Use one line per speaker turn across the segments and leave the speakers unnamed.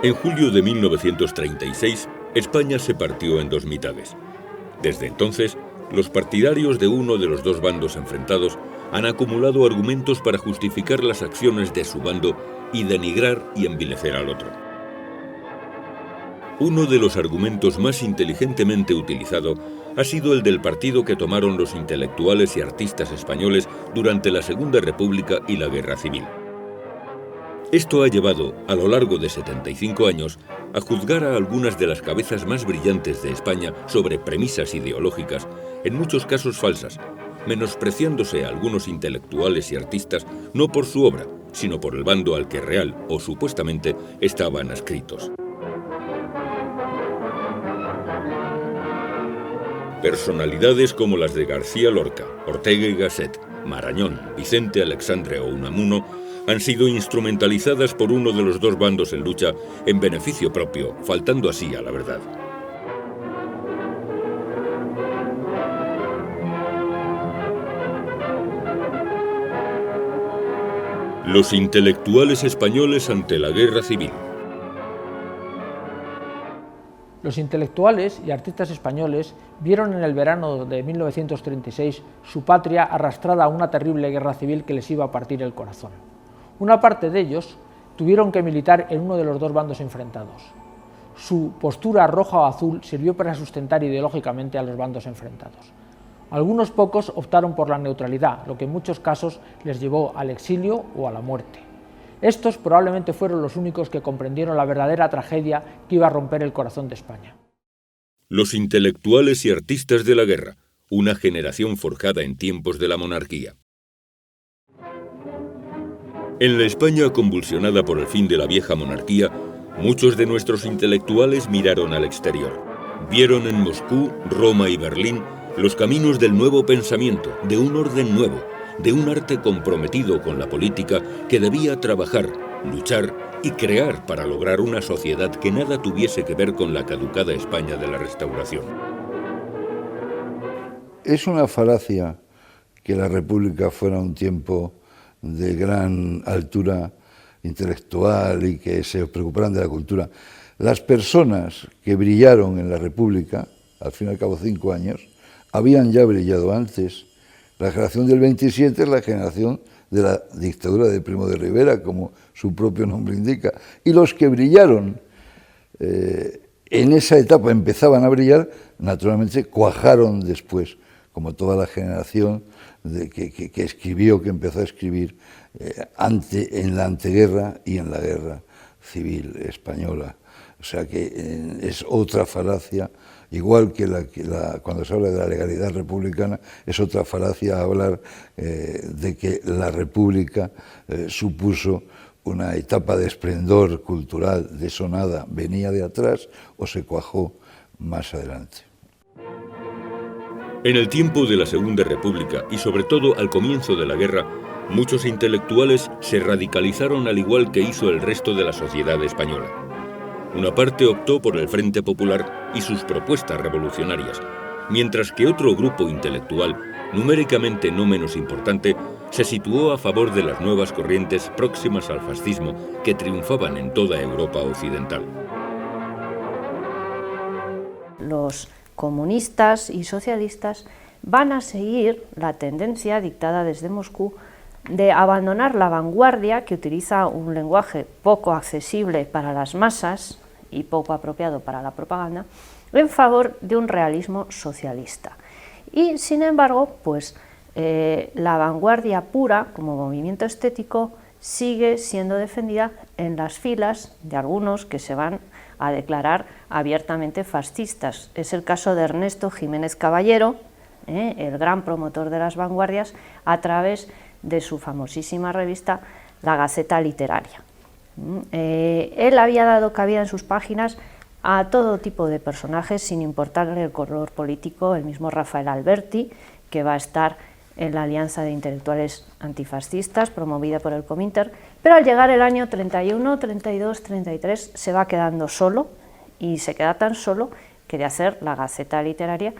En julio de 1936, España se partió en dos mitades. Desde entonces, los partidarios de uno de los dos bandos enfrentados han acumulado argumentos para justificar las acciones de su bando y denigrar y envilecer al otro. Uno de los argumentos más inteligentemente utilizado ha sido el del partido que tomaron los intelectuales y artistas españoles durante la Segunda República y la Guerra Civil. Esto ha llevado, a lo largo de 75 años, a juzgar a algunas de las cabezas más brillantes de España sobre premisas ideológicas, en muchos casos falsas, menospreciándose a algunos intelectuales y artistas no por su obra, sino por el bando al que real o supuestamente estaban adscritos. Personalidades como las de García Lorca, Ortega y Gasset, Marañón, Vicente Alexandre o Unamuno han sido instrumentalizadas por uno de los dos bandos en lucha en beneficio propio, faltando así a la verdad. Los intelectuales españoles ante la Guerra Civil.
Los intelectuales y artistas españoles vieron en el verano de 1936 su patria arrastrada a una terrible guerra civil que les iba a partir el corazón. Una parte de ellos tuvieron que militar en uno de los dos bandos enfrentados. Su postura roja o azul sirvió para sustentar ideológicamente a los bandos enfrentados. Algunos pocos optaron por la neutralidad, lo que en muchos casos les llevó al exilio o a la muerte. Estos probablemente fueron los únicos que comprendieron la verdadera tragedia que iba a romper el corazón de España.
Los intelectuales y artistas de la guerra, una generación forjada en tiempos de la monarquía. En la España convulsionada por el fin de la vieja monarquía, muchos de nuestros intelectuales miraron al exterior. Vieron en Moscú, Roma y Berlín los caminos del nuevo pensamiento, de un orden nuevo, de un arte comprometido con la política que debía trabajar, luchar y crear para lograr una sociedad que nada tuviese que ver con la caducada España de la Restauración.
Es una falacia que la República fuera un tiempo de gran altura intelectual y que se preocuparan de la cultura. Las personas que brillaron en la República, al fin y al cabo 5 años, habían ya brillado antes. La generación del 27 es la generación de la dictadura de Primo de Rivera, como su propio nombre indica. Y los que brillaron en esa etapa, empezaban a brillar, naturalmente cuajaron después, como toda la generación que escribió, que empezó a escribir en la anteguerra y en la guerra civil española. O sea que es otra falacia, igual que cuando se habla de la legalidad republicana, es otra falacia hablar de que la República supuso una etapa de esplendor cultural, de eso nada, venía de atrás o se cuajó más adelante.
En el tiempo de la Segunda República y sobre todo al comienzo de la guerra, muchos intelectuales se radicalizaron al igual que hizo el resto de la sociedad española. Una parte optó por el Frente Popular y sus propuestas revolucionarias, mientras que otro grupo intelectual, numéricamente no menos importante, se situó a favor de las nuevas corrientes próximas al fascismo que triunfaban en toda Europa occidental.
Los comunistas y socialistas van a seguir la tendencia dictada desde Moscú de abandonar la vanguardia, que utiliza un lenguaje poco accesible para las masas y poco apropiado para la propaganda, en favor de un realismo socialista. Y sin embargo, pues la vanguardia pura como movimiento estético sigue siendo defendida en las filas de algunos que se van a declarar abiertamente fascistas. Es el caso de Ernesto Jiménez Caballero, el gran promotor de las vanguardias, a través de su famosísima revista La Gaceta Literaria. Él había dado cabida en sus páginas a todo tipo de personajes sin importarle el color político, el mismo Rafael Alberti, que va a estar en la Alianza de Intelectuales Antifascistas promovida por el Cominter, pero al llegar el año 31, 32, 33 se va quedando solo, y se queda tan solo que de hacer la Gaceta Literaria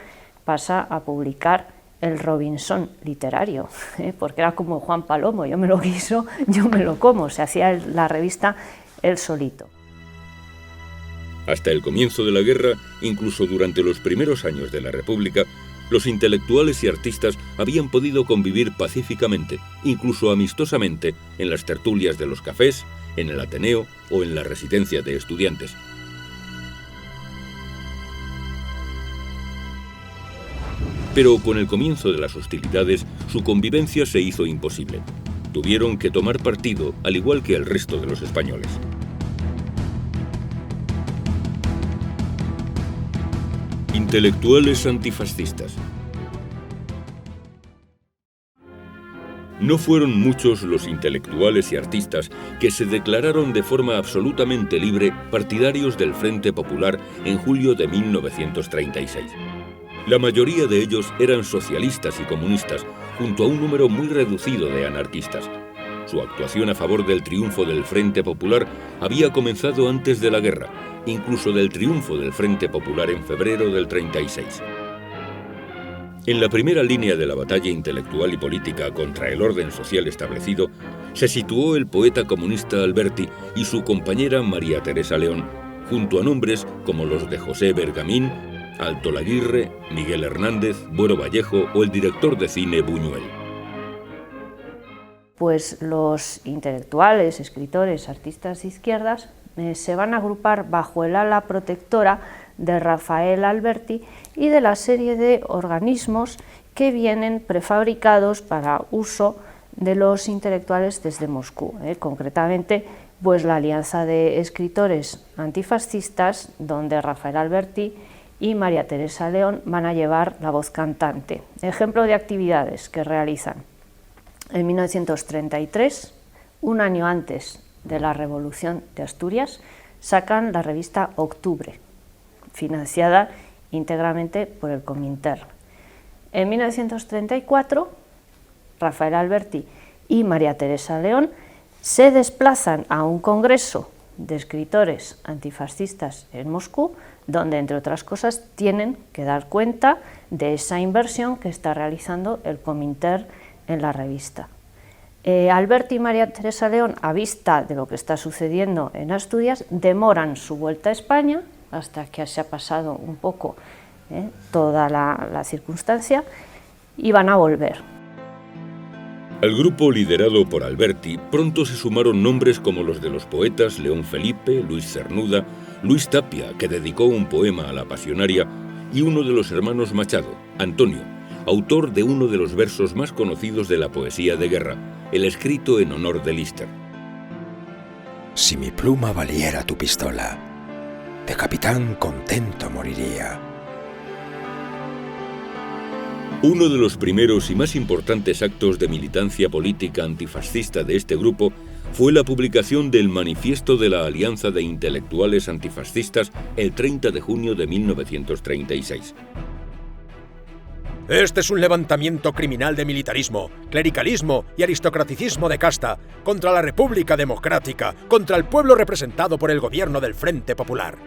pasa a publicar el Robinson literario, porque era como Juan Palomo, yo me lo guiso, yo me lo como, se hacía la revista él solito.
Hasta el comienzo de la guerra, incluso durante los primeros años de la República, los intelectuales y artistas habían podido convivir pacíficamente, incluso amistosamente, en las tertulias de los cafés, en el Ateneo o en la residencia de estudiantes. Pero con el comienzo de las hostilidades, su convivencia se hizo imposible. Tuvieron que tomar partido, al igual que el resto de los españoles. Intelectuales antifascistas. No fueron muchos los intelectuales y artistas que se declararon de forma absolutamente libre partidarios del Frente Popular en julio de 1936. La mayoría de ellos eran socialistas y comunistas, junto a un número muy reducido de anarquistas. Su actuación a favor del triunfo del Frente Popular había comenzado antes de la guerra, incluso del triunfo del Frente Popular en febrero del 36. En la primera línea de la batalla intelectual y política contra el orden social establecido, se situó el poeta comunista Alberti y su compañera María Teresa León, junto a nombres como los de José Bergamín, Alto Laguirre, Miguel Hernández, Buero Vallejo o el director de cine Buñuel.
Pues los intelectuales, escritores, artistas de izquierdas se van a agrupar bajo el ala protectora de Rafael Alberti y de la serie de organismos que vienen prefabricados para uso de los intelectuales desde Moscú, concretamente pues la Alianza de Escritores Antifascistas, donde Rafael Alberti y María Teresa León van a llevar la voz cantante. Ejemplo de actividades que realizan. En 1933, un año antes de la Revolución de Asturias, sacan la revista Octubre, financiada íntegramente por el Comintern. En 1934, Rafael Alberti y María Teresa León se desplazan a un congreso de escritores antifascistas en Moscú, donde, entre otras cosas, tienen que dar cuenta de esa inversión que está realizando el Comintern en la revista. Alberti y María Teresa León, a vista de lo que está sucediendo en Asturias, demoran su vuelta a España hasta que se ha pasado un poco toda la circunstancia y van a volver.
Al grupo liderado por Alberti pronto se sumaron nombres como los de los poetas León Felipe, Luis Cernuda, Luis Tapia, que dedicó un poema a la Pasionaria, y uno de los hermanos Machado, Antonio, autor de uno de los versos más conocidos de la poesía de guerra, el escrito en honor de Lister.
Si mi pluma valiera tu pistola, de capitán contento moriría.
Uno de los primeros y más importantes actos de militancia política antifascista de este grupo fue la publicación del Manifiesto de la Alianza de Intelectuales Antifascistas el 30 de junio de 1936.
Este es un levantamiento criminal de militarismo, clericalismo y aristocraticismo de casta contra la República Democrática, contra el pueblo representado por el gobierno del Frente Popular.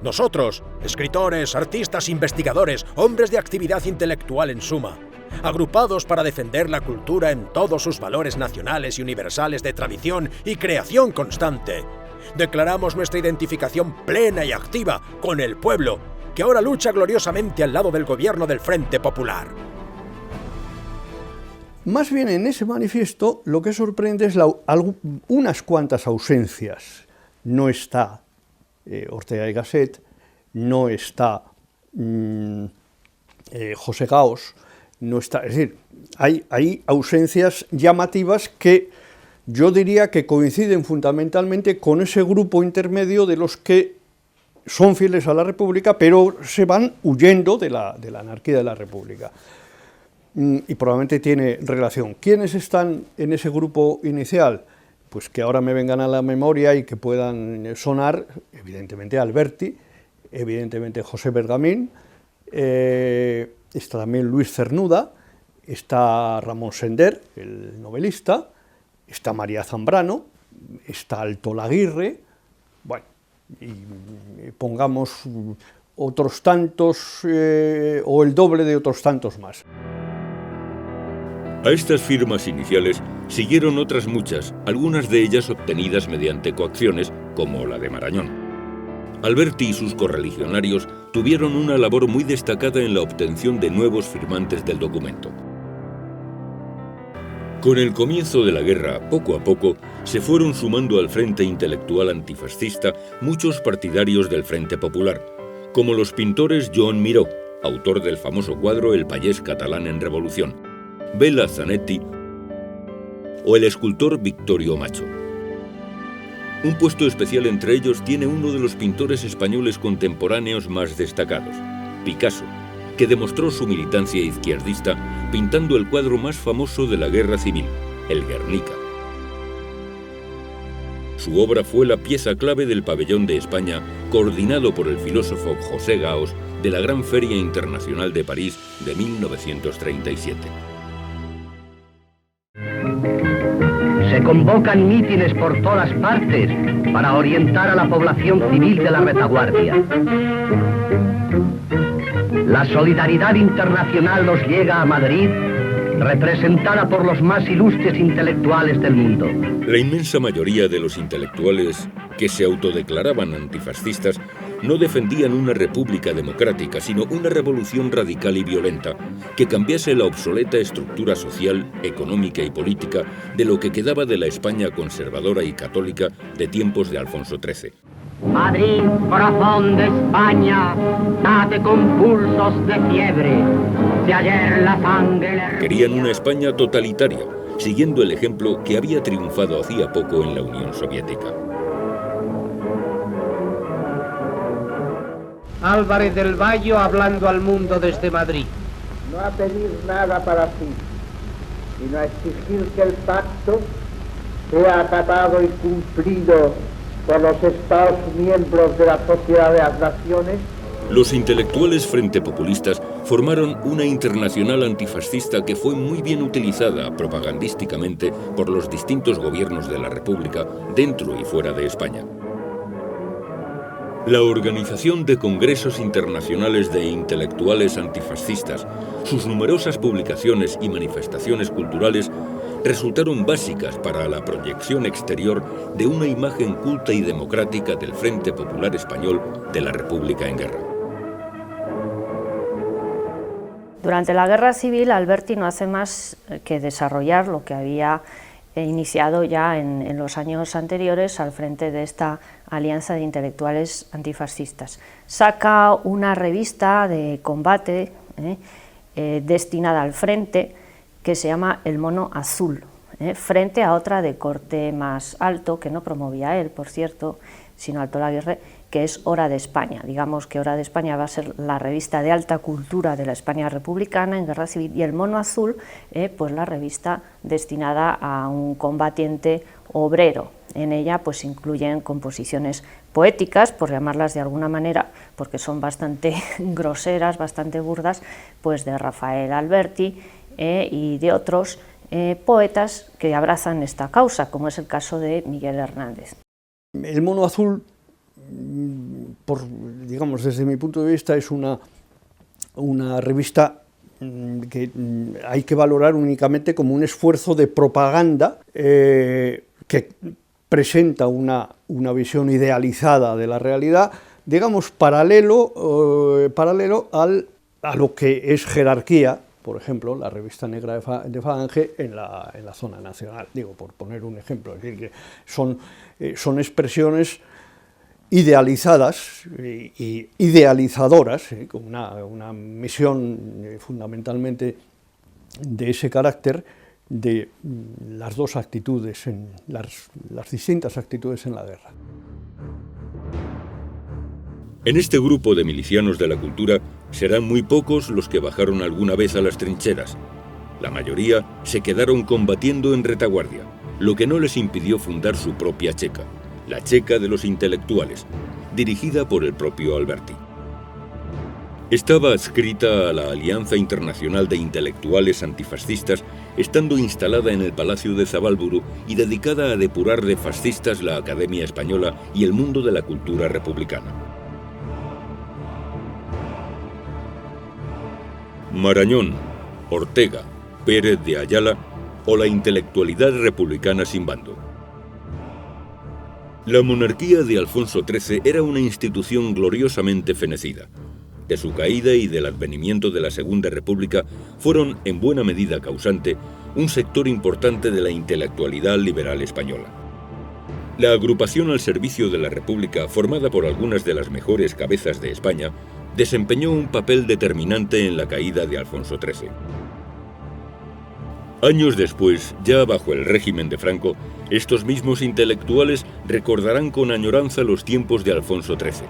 Nosotros, escritores, artistas, investigadores, hombres de actividad intelectual en suma, agrupados para defender la cultura en todos sus valores nacionales y universales de tradición y creación constante, declaramos nuestra identificación plena y activa con el pueblo, que ahora lucha gloriosamente al lado del gobierno del Frente Popular.
Más bien en ese manifiesto lo que sorprende es unas cuantas ausencias. No está Ortega y Gasset, no está José Gaos, no está, es decir, hay ausencias llamativas que yo diría que coinciden fundamentalmente con ese grupo intermedio de los que son fieles a la República, pero se van huyendo de la anarquía de la República. Y probablemente tiene relación. ¿Quiénes están en ese grupo inicial? Pues que ahora me vengan a la memoria y que puedan sonar, evidentemente Alberti, evidentemente José Bergamín, está también Luis Cernuda, está Ramón Sender, el novelista, está María Zambrano, está Alto Laguirre, bueno, y pongamos otros tantos o el doble de otros tantos más.
A estas firmas iniciales siguieron otras muchas, algunas de ellas obtenidas mediante coacciones, como la de Marañón. Alberti y sus correligionarios tuvieron una labor muy destacada en la obtención de nuevos firmantes del documento. Con el comienzo de la guerra, poco a poco, se fueron sumando al Frente Intelectual Antifascista muchos partidarios del Frente Popular, como los pintores Joan Miró, autor del famoso cuadro El payés catalán en revolución, Bela Zanetti o el escultor Victorio Macho. Un puesto especial entre ellos tiene uno de los pintores españoles contemporáneos más destacados, Picasso, que demostró su militancia izquierdista pintando el cuadro más famoso de la Guerra Civil, el Guernica. Su obra fue la pieza clave del pabellón de España, coordinado por el filósofo José Gaos de la Gran Feria Internacional de París de 1937.
Se convocan mítines por todas partes para orientar a la población civil de la retaguardia. La solidaridad internacional nos llega a Madrid, representada por los más ilustres intelectuales del mundo.
La inmensa mayoría de los intelectuales que se autodeclaraban antifascistas no defendían una república democrática, sino una revolución radical y violenta que cambiase la obsoleta estructura social, económica y política de lo que quedaba de la España conservadora y católica de tiempos de Alfonso XIII.
Madrid, corazón de España, late con pulsos de fiebre. Si ayer la sangre le...
Querían una España totalitaria, siguiendo el ejemplo que había triunfado hacía poco en la Unión Soviética.
Álvarez del Valle hablando al mundo desde Madrid.
No a pedir nada para sí, sino a exigir que el pacto sea acatado y cumplido por los Estados miembros de la Sociedad de las Naciones.
Los intelectuales frente populistas formaron una internacional antifascista que fue muy bien utilizada propagandísticamente por los distintos gobiernos de la República dentro y fuera de España. La organización de congresos internacionales de intelectuales antifascistas, sus numerosas publicaciones y manifestaciones culturales resultaron básicas para la proyección exterior de una imagen culta y democrática del Frente Popular Español de la República en guerra.
Durante la Guerra Civil, Alberti no hace más que desarrollar lo que había iniciado ya en los años anteriores al frente de esta alianza de intelectuales antifascistas. Saca una revista de combate destinada al frente que se llama El Mono Azul, frente a otra de corte más alto, que no promovía él, por cierto, sino Alto Laguirre, que es Hora de España. Digamos que Hora de España va a ser la revista de alta cultura de la España republicana en Guerra Civil, y El Mono Azul, pues la revista destinada a un combatiente obrero. En ella pues incluyen composiciones poéticas, por llamarlas de alguna manera, porque son bastante groseras, bastante burdas, pues de Rafael Alberti y de otros poetas que abrazan esta causa, como es el caso de Miguel Hernández.
El Mono Azul, digamos, desde mi punto de vista, es una revista que hay que valorar únicamente como un esfuerzo de propaganda que presenta una visión idealizada de la realidad, digamos, paralelo a lo que es jerarquía, por ejemplo, la revista negra de Falange en la zona nacional, digo, por poner un ejemplo, es decir, que son expresiones idealizadas y idealizadoras, con una misión fundamentalmente de ese carácter, de las dos actitudes, las distintas actitudes en la guerra.
En este grupo de milicianos de la cultura serán muy pocos los que bajaron alguna vez a las trincheras. La mayoría se quedaron combatiendo en retaguardia, lo que no les impidió fundar su propia checa, la Checa de los Intelectuales, dirigida por el propio Alberti. Estaba adscrita a la Alianza Internacional de Intelectuales Antifascistas, estando instalada en el Palacio de Zabalburu y dedicada a depurar de fascistas la Academia Española y el mundo de la cultura republicana. Marañón, Ortega, Pérez de Ayala o la intelectualidad republicana sin bando. La monarquía de Alfonso XIII era una institución gloriosamente fenecida. De su caída y del advenimiento de la Segunda República fueron, en buena medida causante, un sector importante de la intelectualidad liberal española. La agrupación al servicio de la República, formada por algunas de las mejores cabezas de España, desempeñó un papel determinante en la caída de Alfonso XIII. Años después, ya bajo el régimen de Franco, estos mismos intelectuales recordarán con añoranza los tiempos de Alfonso XIII,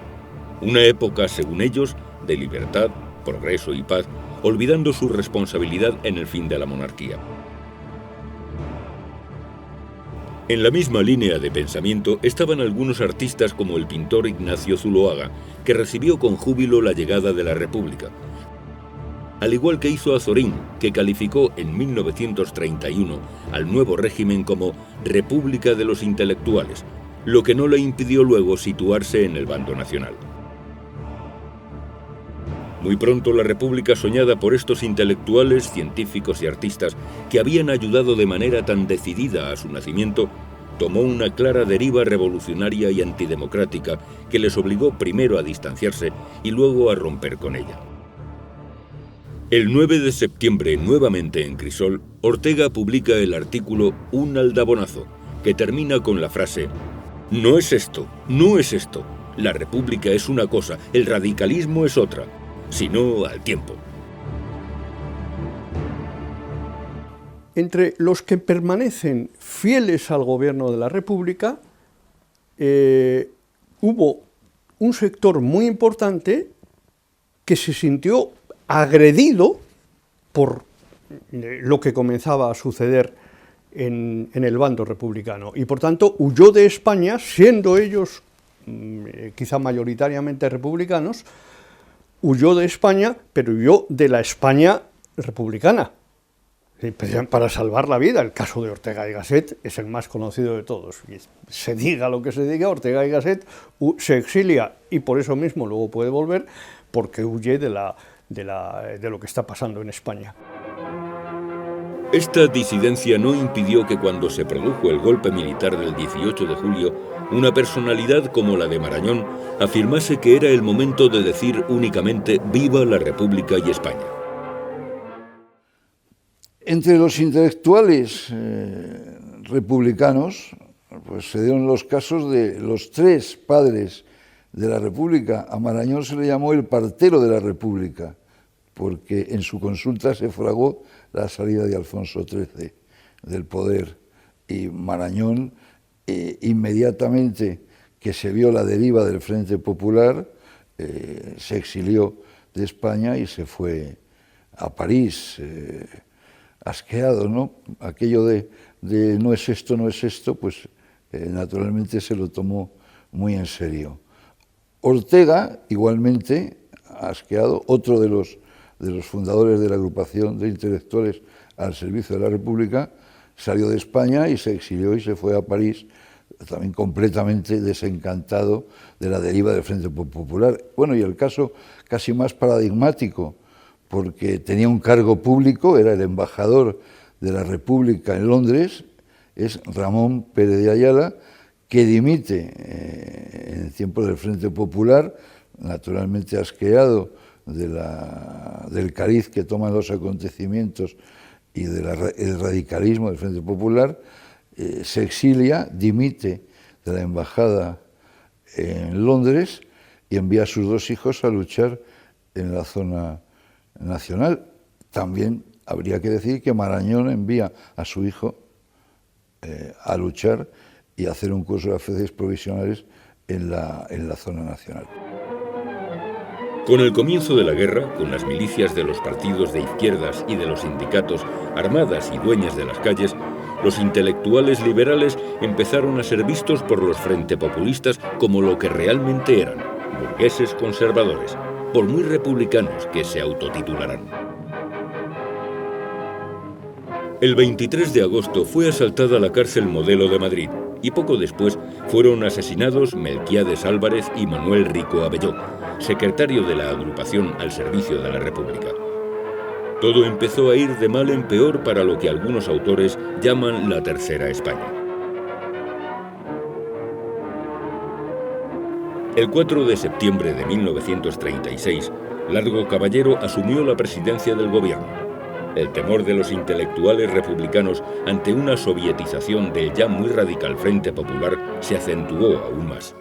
una época, según ellos, de libertad, progreso y paz, olvidando su responsabilidad en el fin de la monarquía. En la misma línea de pensamiento estaban algunos artistas como el pintor Ignacio Zuloaga, que recibió con júbilo la llegada de la República, al igual que hizo Azorín, que calificó en 1931 al nuevo régimen como República de los Intelectuales, lo que no le impidió luego situarse en el bando nacional. Muy pronto la República soñada por estos intelectuales, científicos y artistas que habían ayudado de manera tan decidida a su nacimiento, tomó una clara deriva revolucionaria y antidemocrática que les obligó primero a distanciarse y luego a romper con ella. El 9 de septiembre, nuevamente en Crisol, Ortega publica el artículo Un aldabonazo, que termina con la frase: "No es esto, no es esto. La República es una cosa, el radicalismo es otra, sino al tiempo".
Entre los que permanecen fieles al gobierno de la República, hubo un sector muy importante que se sintió agredido por lo que comenzaba a suceder en el bando republicano y por tanto huyó de España, siendo ellos quizá mayoritariamente republicanos, huyó de España, pero huyó de la España republicana, para salvar la vida. El caso de Ortega y Gasset es el más conocido de todos. Se diga lo que se diga, Ortega y Gasset se exilia y por eso mismo luego puede volver, porque huye de lo que está pasando en España.
Esta disidencia no impidió que cuando se produjo el golpe militar del 18 de julio, una personalidad como la de Marañón afirmase que era el momento de decir únicamente «Viva la República y España».
Entre los intelectuales republicanos, pues se dieron los casos de los tres padres de la República. A Marañón se le llamó el partero de la República, porque en su consulta se fragó la salida de Alfonso XIII del poder, y Marañón, inmediatamente que se vio la deriva del Frente Popular, se exilió de España y se fue a París, asqueado, ¿no? Aquello de no es esto, pues naturalmente se lo tomó muy en serio. Ortega, igualmente, asqueado, otro de los fundadores de la agrupación de intelectuales al servicio de la República, salió de España y se exilió y se fue a París, también completamente desencantado de la deriva del Frente Popular. Bueno, y el caso casi más paradigmático, porque tenía un cargo público, era el embajador de la República en Londres, es Ramón Pérez de Ayala, que dimite en el tiempo del Frente Popular, naturalmente asqueado del cariz que toman los acontecimientos y del radicalismo del Frente Popular, se exilia, dimite de la embajada en Londres y envía a sus dos hijos a luchar en la zona nacional. También habría que decir que Marañón envía a su hijo a luchar y a hacer un curso de alféizares provisionales en la zona nacional.
Con el comienzo de la guerra, con las milicias de los partidos de izquierdas y de los sindicatos armadas y dueñas de las calles, los intelectuales liberales empezaron a ser vistos por los frentepopulistas como lo que realmente eran, burgueses conservadores, por muy republicanos que se autotitularan. El 23 de agosto fue asaltada la cárcel Modelo de Madrid y poco después fueron asesinados Melquiades Álvarez y Manuel Rico Abelló, secretario de la agrupación al servicio de la República. Todo empezó a ir de mal en peor para lo que algunos autores llaman la Tercera España. El 4 de septiembre de 1936, Largo Caballero asumió la presidencia del gobierno. El temor de los intelectuales republicanos ante una sovietización del ya muy radical Frente Popular se acentuó aún más.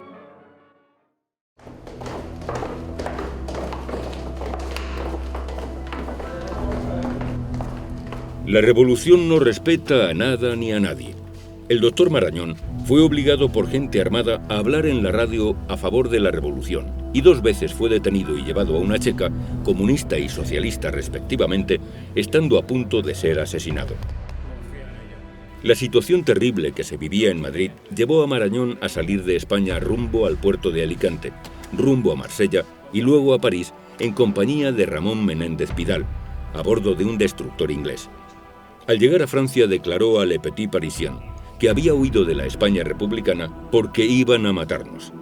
La revolución no respeta a nada ni a nadie. El doctor Marañón fue obligado por gente armada a hablar en la radio a favor de la revolución y 2 veces fue detenido y llevado a una checa, comunista y socialista respectivamente, estando a punto de ser asesinado. La situación terrible que se vivía en Madrid llevó a Marañón a salir de España rumbo al puerto de Alicante, rumbo a Marsella y luego a París en compañía de Ramón Menéndez Pidal, a bordo de un destructor inglés. Al llegar a Francia declaró a Le Petit Parisien que había huido de la España republicana porque iban a matarnos.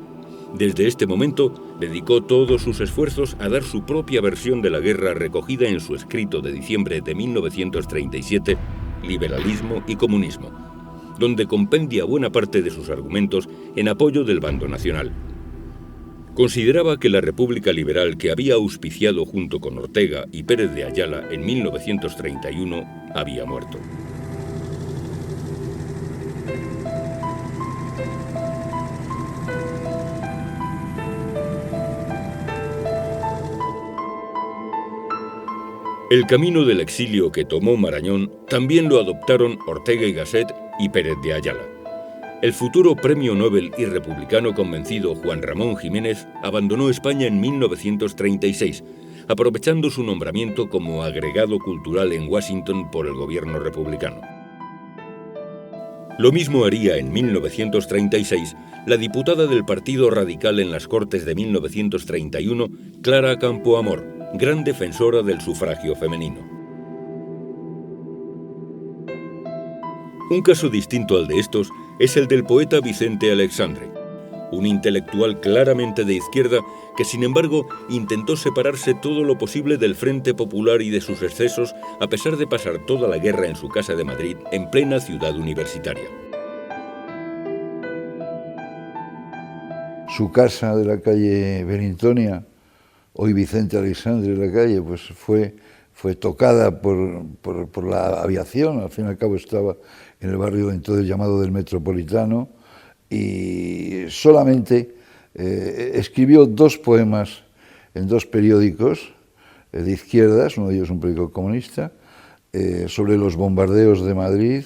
Desde este momento dedicó todos sus esfuerzos a dar su propia versión de la guerra recogida en su escrito de diciembre de 1937, Liberalismo y Comunismo, donde compendia buena parte de sus argumentos en apoyo del bando nacional. Consideraba que la República Liberal que había auspiciado junto con Ortega y Pérez de Ayala en 1931 había muerto. El camino del exilio que tomó Marañón también lo adoptaron Ortega y Gasset y Pérez de Ayala. El futuro premio Nobel y republicano convencido Juan Ramón Jiménez abandonó España en 1936, aprovechando su nombramiento como agregado cultural en Washington por el gobierno republicano. Lo mismo haría en 1936 la diputada del Partido Radical en las Cortes de 1931, Clara Campoamor, gran defensora del sufragio femenino. Un caso distinto al de estos es el del poeta Vicente Aleixandre, un intelectual claramente de izquierda que, sin embargo, intentó separarse todo lo posible del Frente Popular y de sus excesos, a pesar de pasar toda la guerra en su casa de Madrid, en plena ciudad universitaria.
Su casa de la calle Benitonia, hoy Vicente Aleixandre la calle, pues fue tocada por la aviación. Al fin y al cabo estaba en el barrio entonces llamado del Metropolitano, y solamente escribió 2 poemas en 2 periódicos de izquierdas, uno de ellos un periódico comunista, sobre los bombardeos de Madrid,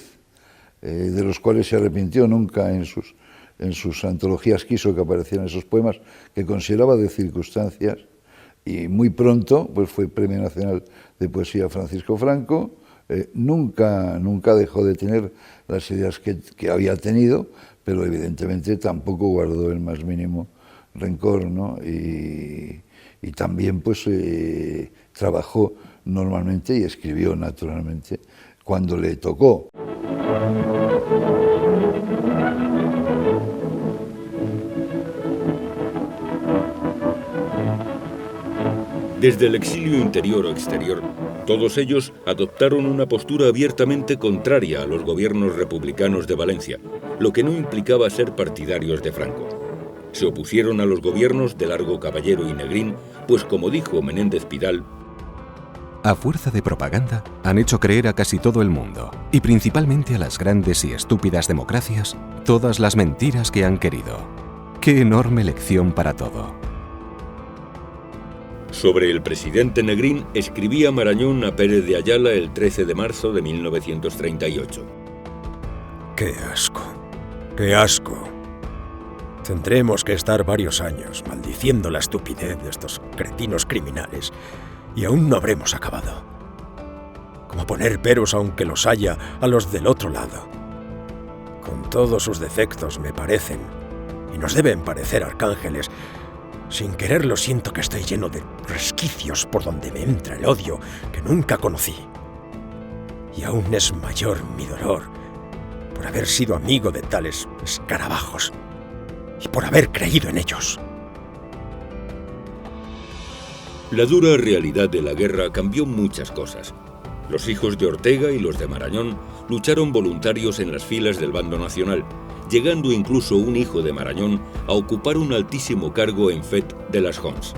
de los cuales se arrepintió. Nunca en sus antologías quiso que aparecieran esos poemas, que consideraba de circunstancias, y muy pronto pues fue Premio Nacional de Poesía Francisco Franco. Nunca dejó de tener las ideas que había tenido, pero evidentemente tampoco guardó el más mínimo rencor, ¿no? Y también pues trabajó normalmente y escribió naturalmente cuando le tocó.
Desde el exilio interior o exterior, todos ellos adoptaron una postura abiertamente contraria a los gobiernos republicanos de Valencia, lo que no implicaba ser partidarios de Franco. Se opusieron a los gobiernos de Largo Caballero y Negrín, pues como dijo Menéndez Pidal,
a fuerza de propaganda han hecho creer a casi todo el mundo, y principalmente a las grandes y estúpidas democracias, todas las mentiras que han querido. ¡Qué enorme lección para todo!
Sobre el presidente Negrín escribía Marañón a Pérez de Ayala el 13 de marzo de 1938.
¡Qué asco! ¡Qué asco! Tendremos que estar varios años maldiciendo la estupidez de estos cretinos criminales y aún no habremos acabado. Como poner peros, aunque los haya, a los del otro lado. Con todos sus defectos me parecen, y nos deben parecer arcángeles. Sin quererlo siento que estoy lleno de resquicios por donde me entra el odio que nunca conocí. Y aún es mayor mi dolor por haber sido amigo de tales escarabajos y por haber creído en ellos.
La dura realidad de la guerra cambió muchas cosas. Los hijos de Ortega y los de Marañón lucharon voluntarios en las filas del bando nacional, llegando incluso un hijo de Marañón a ocupar un altísimo cargo en Fet de las Joncs.